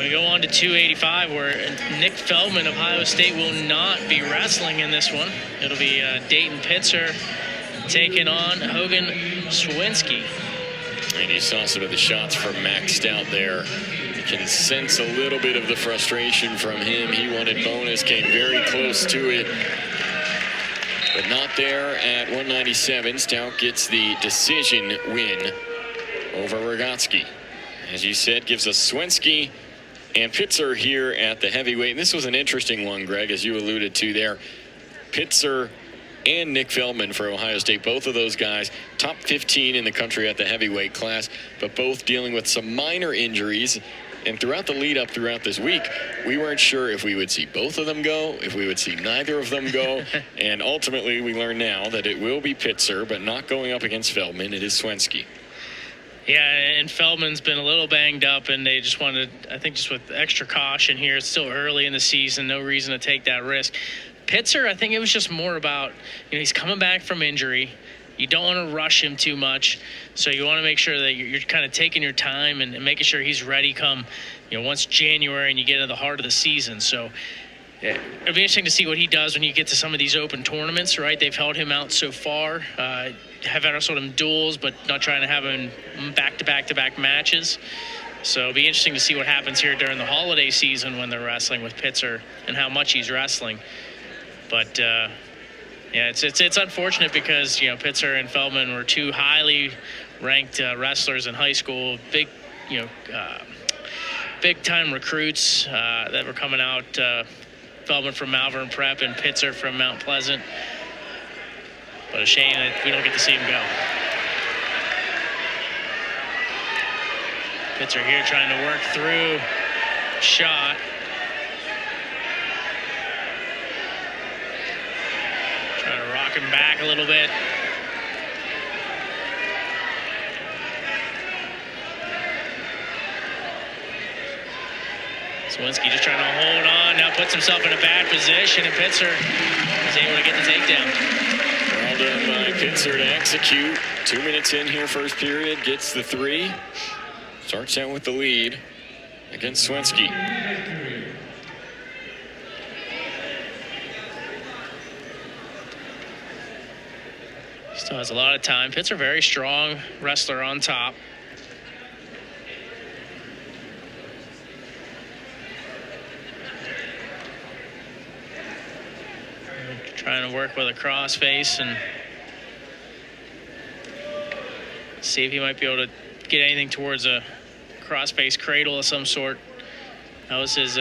We go on to 285, where Nick Feldman of Ohio State will not be wrestling in this one. It'll be Dayton Pitzer taking on Hogan Swenski. And you saw sort of the shots from maxed out there. You can sense a little bit of the frustration from him. He wanted bonus, came very close to it, but not there at 197. Stout gets the decision win over Rogotsky. As you said, gives us Swenski and Pitzer here at the heavyweight. And this was an interesting one, Greg, as you alluded to there. Pitzer and Nick Feldman for Ohio State, both of those guys top 15 in the country at the heavyweight class, but both dealing with some minor injuries. And throughout the lead up throughout this week, we weren't sure if we would see both of them go, if we would see neither of them go. And ultimately, we learn now that it will be Pitzer, but not going up against Feldman. It is Swenski. Yeah, and Feldman's been a little banged up, and they just wanted, I think, just with extra caution here. It's still early in the season, no reason to take that risk. Pitzer, I think it was just more about, he's coming back from injury. You don't want to rush him too much, so you want to make sure that you're kind of taking your time and making sure he's ready come, once January and you get into the heart of the season. So it'll be interesting to see what he does when you get to some of these open tournaments, right? They've held him out so far, have wrestled him duels, but not trying to have him back-to-back matches. So it'll be interesting to see what happens here during the holiday season when they're wrestling with Pitzer and how much he's wrestling. But yeah, it's unfortunate because Pitzer and Feldman were two highly ranked wrestlers in high school, big time recruits that were coming out. Feldman from Malvern Prep and Pitzer from Mount Pleasant. But a shame that we don't get to see him go. Pitzer here trying to work through shot. Trying to rock him back a little bit. Swenski just trying to hold on. Now puts himself in a bad position, and Pitzer is able to get the takedown. Well done by Pitzer to execute. 2 minutes in here, first period, gets the 3. Starts out with the lead against Swenski. Still has a lot of time. Pitzer, very strong wrestler on top. Trying to work with a crossface and see if he might be able to get anything towards a crossface cradle of some sort. That was his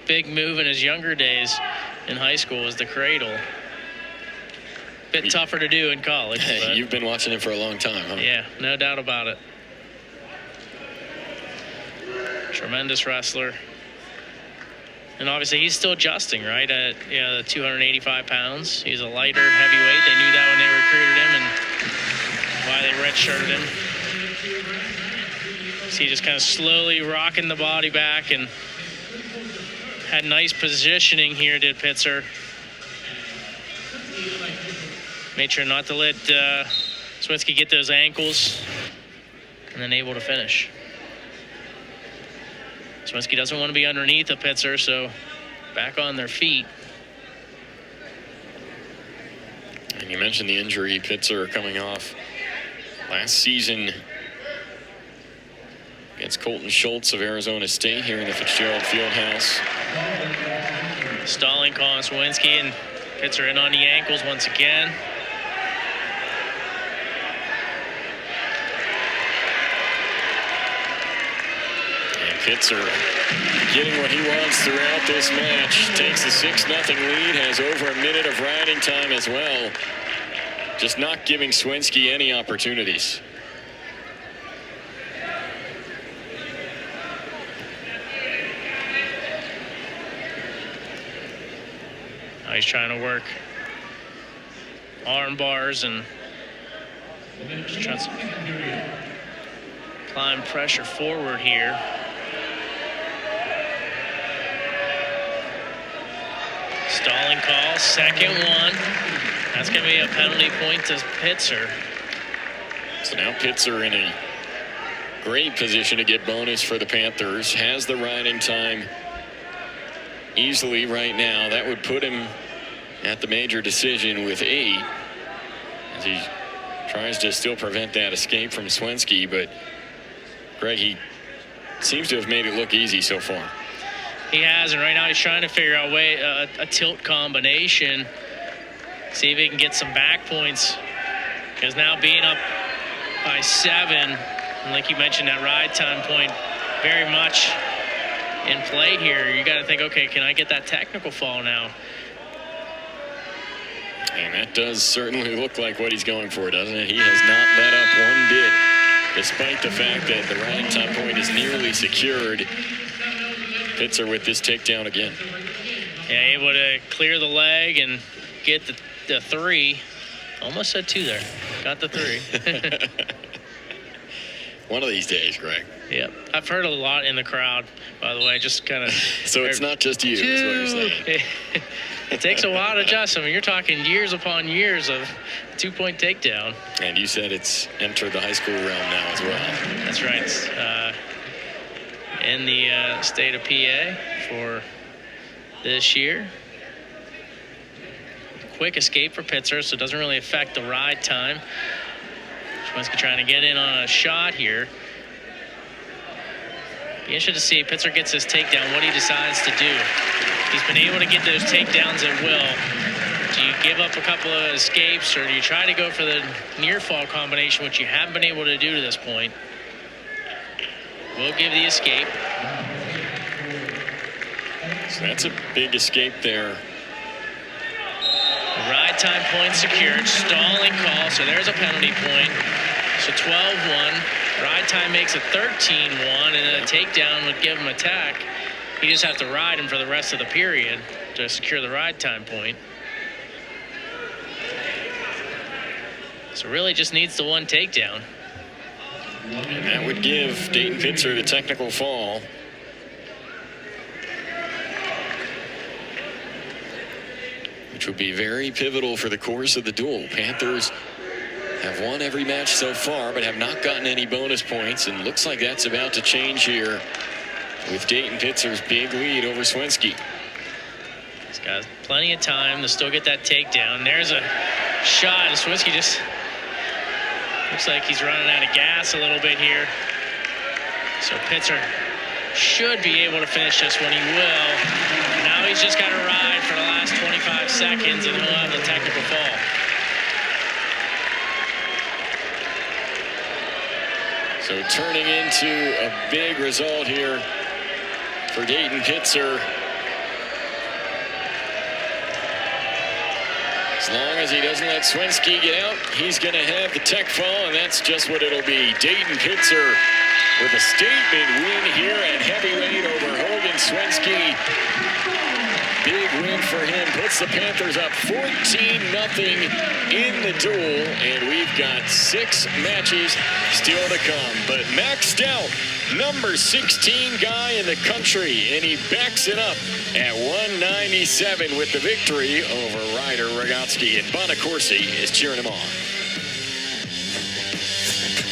big move in his younger days in high school, was the cradle. Bit tougher to do in college. You've been watching him for a long time, huh? Yeah, no doubt about it. Tremendous wrestler. And obviously he's still adjusting, right? At the 285 pounds. He's a lighter heavyweight. They knew that when they recruited him and why they redshirted him. So he just kind of slowly rocking the body back and had nice positioning here, did Pitzer. Made sure not to let Swenski get those ankles and then able to finish. Swenski doesn't want to be underneath a Pitzer, so back on their feet. And you mentioned the injury Pitzer coming off last season against Colton Schultz of Arizona State here in the Fitzgerald Fieldhouse. Stalling call on Swenski, and Pitzer in on the ankles once again. Pitzer getting what he wants throughout this match. Takes the 6-0 lead, has over a minute of riding time as well. Just not giving Swenski any opportunities. Now he's trying to work arm bars and just trying to applying pressure forward here. Stalling call, second one. That's going to be a penalty point to Pitzer. So now Pitzer in a great position to get bonus for the Panthers. Has the riding time easily right now. That would put him at the major decision with 8. As he tries to still prevent that escape from Swenski. But, Greg, he seems to have made it look easy so far. He has, and right now he's trying to figure out a tilt combination. See if he can get some back points. Because now being up by 7, and like you mentioned, that ride time point very much in play here. You got to think, okay, can I get that technical fall now? And that does certainly look like what he's going for, doesn't it? He has not let up one bit, despite the fact that the riding time point is nearly secured. Pitzer with this takedown again. Yeah, able to clear the leg and get the 3. Almost said 2 there. Got the 3. One of these days, Greg. Yep. I've heard a lot in the crowd, by the way, just kind of. So it's not just you, is what you're saying. It takes a while to adjust. I mean, you're talking years upon years of 2-point takedown. And you said it's entered the high school realm now as well. That's right. In the state of PA for this year. Quick escape for Pitzer, so it doesn't really affect the ride time. Swenski trying to get in on a shot here. Be interested to see if Pitzer gets his takedown, what he decides to do. He's been able to get those takedowns at will. Do you give up a couple of escapes, or do you try to go for the near fall combination, which you haven't been able to do to this point? We'll give the escape. So that's a big escape there. Ride time point secured, stalling call, so there's a penalty point. So 12-1. Ride time makes it 13-1, and then a takedown would give him a tack. You just have to ride him for the rest of the period to secure the ride time point. So really just needs the 1 takedown. And that would give Dayton Pitzer the technical fall. Which would be very pivotal for the course of the duel. Panthers have won every match so far, but have not gotten any bonus points, and looks like that's about to change here with Dayton Pitzer's big lead over Swenski. He's got plenty of time to still get that takedown. There's a shot, and Swenski just looks like he's running out of gas a little bit here. So Pitzer should be able to finish this one. He will. Now he's just got to ride for the last 25 seconds, and he'll have the technical fall. So turning into a big result here for Dayton Pitzer. As long as he doesn't let Swenski get out, he's going to have the tech fall, and that's just what it'll be. Dayton Pitzer with a statement win here at heavyweight over Hogan Swenski. Big win for him. Puts the Panthers up 14-0 in the duel, and we've got 6 matches still to come. But maxed out, number 16 guy in the country, and he backs it up at 197 with the victory over Ryder Rogotsky, and Bonacorsi is cheering him on.